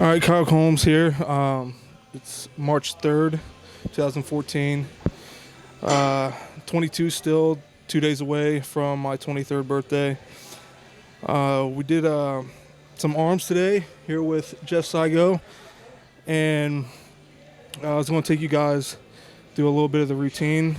All right, Kyle Combs here. It's March 3rd, 2014. 22 still, 2 days away from my 23rd birthday. We did some arms today here with Jeff Saigo, and I was going to take you guys through a little bit of the routine.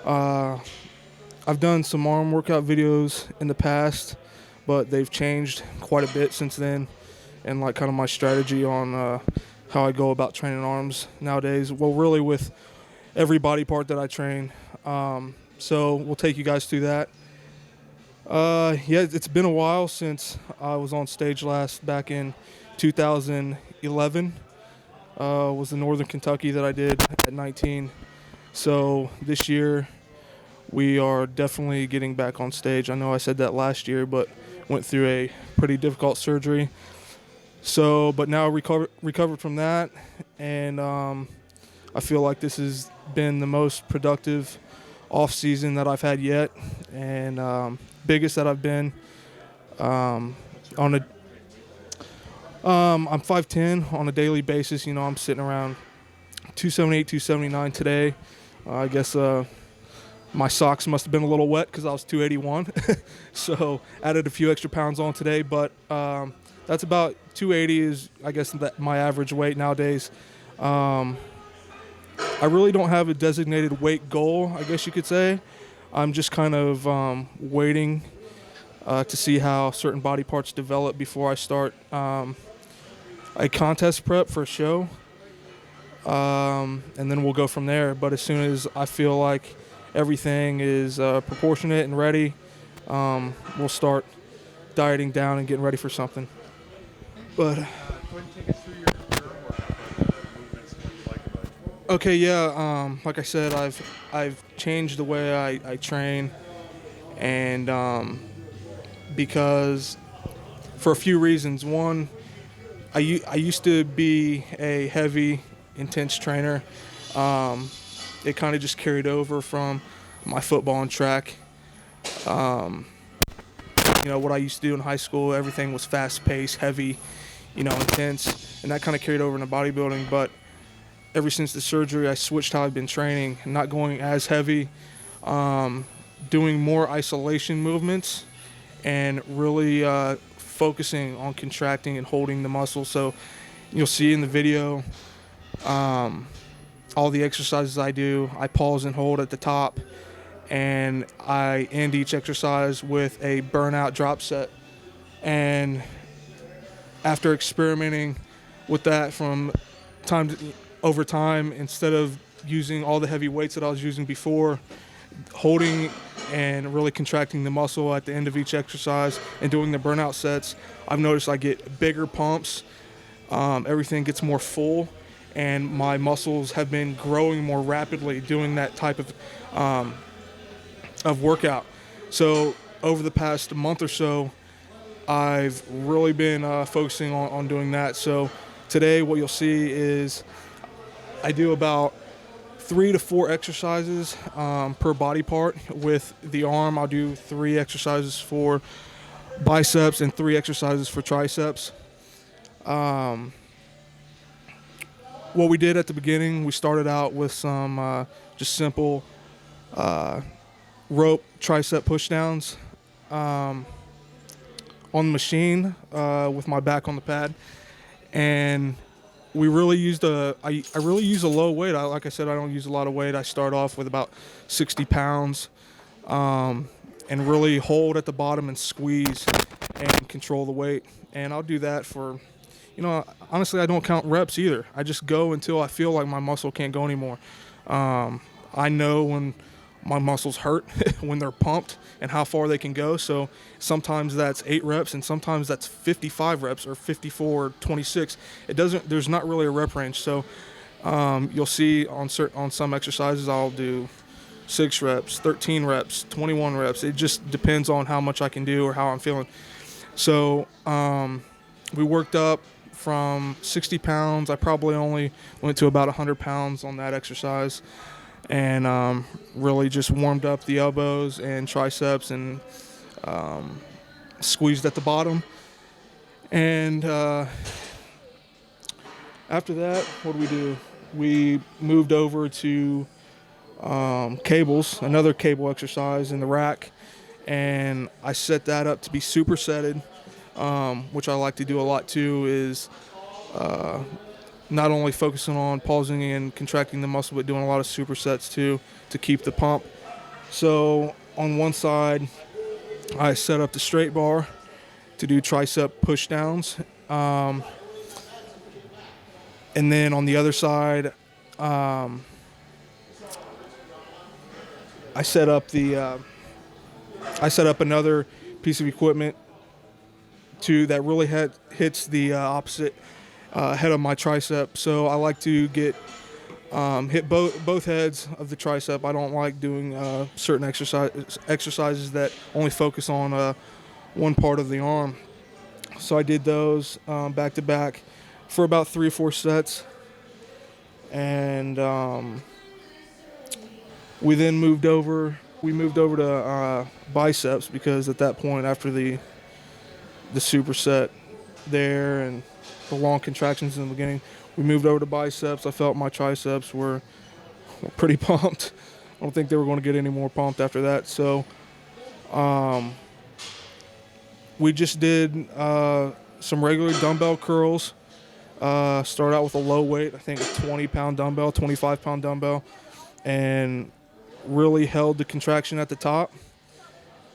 I've done some arm workout videos in the past, but they've changed quite a bit since then, and like kind of my strategy on how I go about training arms nowadays. Well, really with every body part that I train. So we'll take you guys through that. Yeah, it's been a while since I was on stage last, back in 2011. Was the Northern Kentucky that I did at 19. So this year we are definitely getting back on stage. I know I said that last year, but went through a pretty difficult surgery. So, but now recovered from that, and I feel like this has been the most productive off season that I've had yet, and biggest that I've been on a. I'm 5'10" on a daily basis. You know, I'm sitting around 278, 279 today. I guess my socks must have been a little wet because I was 281, so added a few extra pounds on today, but. That's about 280 is, I guess, my average weight nowadays. I really don't have a designated weight goal, I guess you could say. I'm just kind of waiting to see how certain body parts develop before I start a contest prep for a show. And then we'll go from there. But as soon as I feel like everything is proportionate and ready, we'll start dieting down and getting ready for something. But go ahead and take us through your movements and what you like about it. Okay, yeah. Like I said, I've changed the way I train, and because for a few reasons. One, I used to be a heavy, intense trainer. It kind of just carried over from my football and track. You know, what I used to do in high school, everything was fast-paced, heavy, intense, and that kind of carried over into bodybuilding. But ever since the surgery, I switched how I've been training, not going as heavy, doing more isolation movements, and really focusing on contracting and holding the muscle. So you'll see in the video all the exercises I do. I pause and hold at the top, and I end each exercise with a Burnout Drop Set. And after experimenting with that from over time, instead of using all the heavy weights that I was using before, holding and really contracting the muscle at the end of each exercise and doing the burnout sets, I've noticed I get bigger pumps, everything gets more full, and my muscles have been growing more rapidly doing that type of workout. So over the past month or so, I've really been focusing on doing that. So today what you'll see is I do about 3 to 4 exercises per body part. With the arm, I'll do 3 exercises for biceps and 3 exercises for triceps. What we did at the beginning, we started out with some just simple rope tricep pushdowns on the machine with my back on the pad, and we really used I really use a low weight. Like I said, I don't use a lot of weight. I start off with about 60 pounds and really hold at the bottom and squeeze and control the weight. And I'll do that for, honestly, I don't count reps either. I just go until I feel like my muscle can't go anymore. I know when my muscles hurt when they're pumped and how far they can go. So sometimes that's 8 reps and sometimes that's 55 reps or 54 or 26. There's not really a rep range. So you'll see on some exercises I'll do 6 reps, 13 reps, 21 reps. It just depends on how much I can do or how I'm feeling. So we worked up from 60 pounds. I probably only went to about 100 pounds on that exercise. And really just warmed up the elbows and triceps and squeezed at the bottom. And After that, what do we do? We moved over to cables, another cable exercise in the rack, and I set that up to be supersetted, which I like to do a lot too, is not only focusing on pausing and contracting the muscle, but doing a lot of supersets too to keep the pump. So on one side, I set up the straight bar to do tricep push downs. And then on the other side, I set up another piece of equipment that really hits the opposite head of my tricep. So I like to hit both heads of the tricep. I don't like doing certain exercises that only focus on one part of the arm. So I did those back to back for about 3 or 4 sets, and we then moved over. We moved over to biceps, because at that point, after the superset there and the long contractions in the beginning, we moved over to biceps. I felt my triceps were pretty pumped. I don't think they were going to get any more pumped after that. So we just did some regular dumbbell curls. Start out with a low weight, I think a 20-pound dumbbell, 25-pound dumbbell, and really held the contraction at the top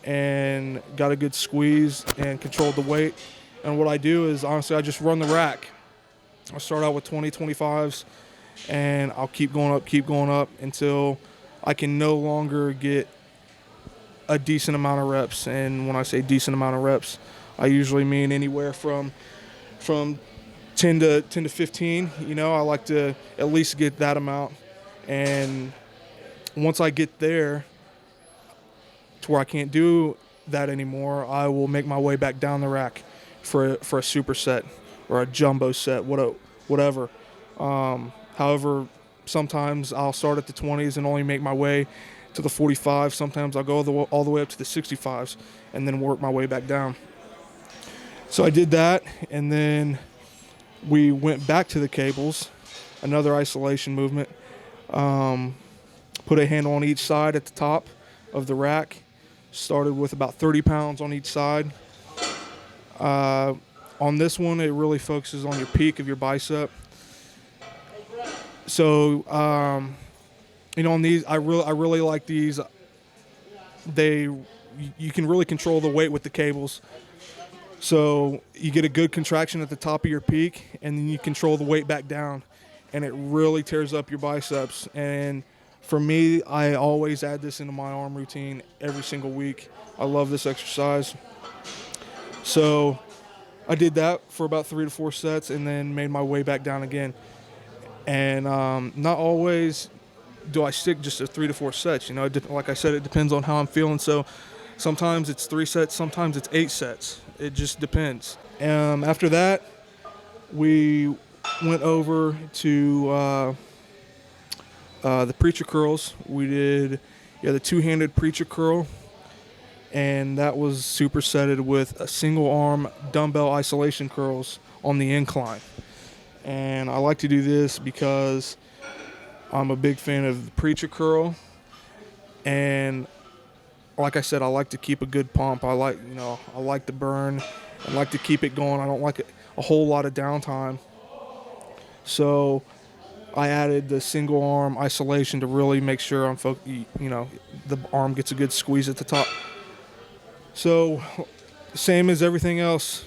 and got a good squeeze and controlled the weight. And what I do is, honestly, I just run the rack. I'll start out with 20, 25s, and I'll keep going up until I can no longer get a decent amount of reps. And when I say decent amount of reps, I usually mean anywhere from 10 to 15. You know, I like to at least get that amount. And once I get there to where I can't do that anymore, I will make my way back down the rack for a superset or a jumbo set, whatever. However, sometimes I'll start at the 20s and only make my way to the 45. Sometimes I'll go all the way up to the 65s and then work my way back down. So I did that, and then we went back to the cables, another isolation movement. Put a handle on each side at the top of the rack. Started with about 30 pounds on each side. On this one, it really focuses on your peak of your bicep. So, on these, I really like these. You can really control the weight with the cables. So you get a good contraction at the top of your peak, and then you control the weight back down, and it really tears up your biceps. And for me, I always add this into my arm routine every single week. I love this exercise. So I did that for about 3 to 4 sets, and then made my way back down again. And not always do I stick just to 3 to 4 sets. You know, like I said, it depends on how I'm feeling. So sometimes it's 3 sets, sometimes it's 8 sets. It just depends. After that, we went over to the preacher curls. We did the 2-handed preacher curl, and that was supersetted with a single arm dumbbell isolation curls on the incline. And I like to do this because I'm a big fan of the preacher curl, and like I said, I like to keep a good pump. I like the burn. I like to keep it going. I don't like a whole lot of downtime. So I added the single arm isolation to really make sure the arm gets a good squeeze at the top. So same as everything else,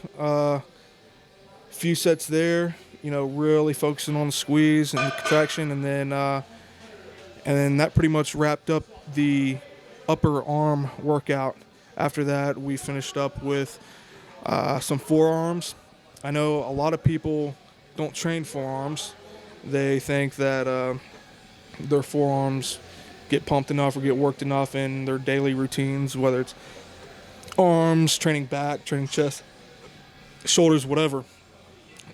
few sets there, really focusing on the squeeze and the contraction, and then that pretty much wrapped up the upper arm workout. After that, we finished up with some forearms. I know a lot of people don't train forearms. They think that their forearms get pumped enough or get worked enough in their daily routines, whether it's arms, training back, training chest, shoulders, whatever.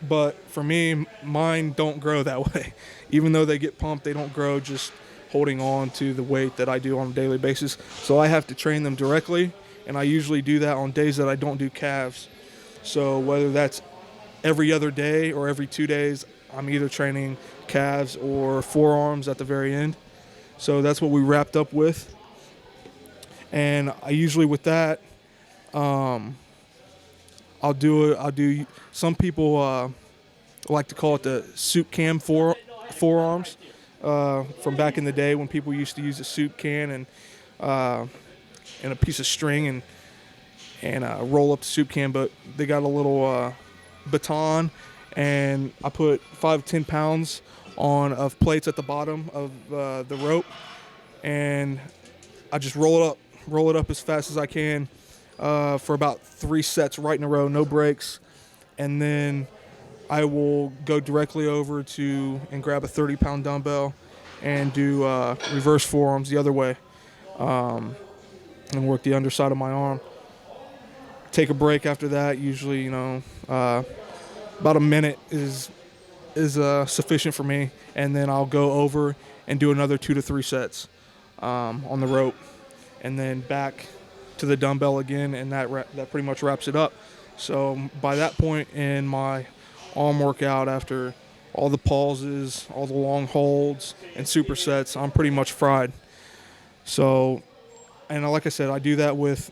But for me, mine don't grow that way. Even though they get pumped, they don't grow just holding on to the weight that I do on a daily basis. So I have to train them directly, and I usually do that on days that I don't do calves. So whether that's every other day or every 2 days, I'm either training calves or forearms at the very end. So that's what we wrapped up with. And I usually with that, I'll do. Some people like to call it the soup can forearms. From back in the day when people used to use a soup can and a piece of string and roll up the soup can, but they got a little baton, and I put 5 to 10 pounds of plates at the bottom of the rope, and I just roll it up as fast as I can for about 3 sets right in a row, no breaks, and then I will go directly over and grab a 30-pound dumbbell and do reverse forearms the other way, and work the underside of my arm. Take a break after that. Usually, about a minute is sufficient for me, and then I'll go over and do another 2 to 3 sets on the rope, and then back to the dumbbell again, and that pretty much wraps it up. So by that point in my arm workout, after all the pauses, all the long holds, and supersets, I'm pretty much fried. So, and like I said, I do that with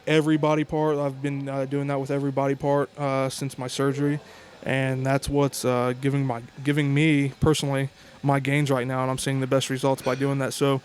every body part. I've been doing that with every body part since my surgery, and that's what's giving me personally my gains right now, and I'm seeing the best results by doing that. So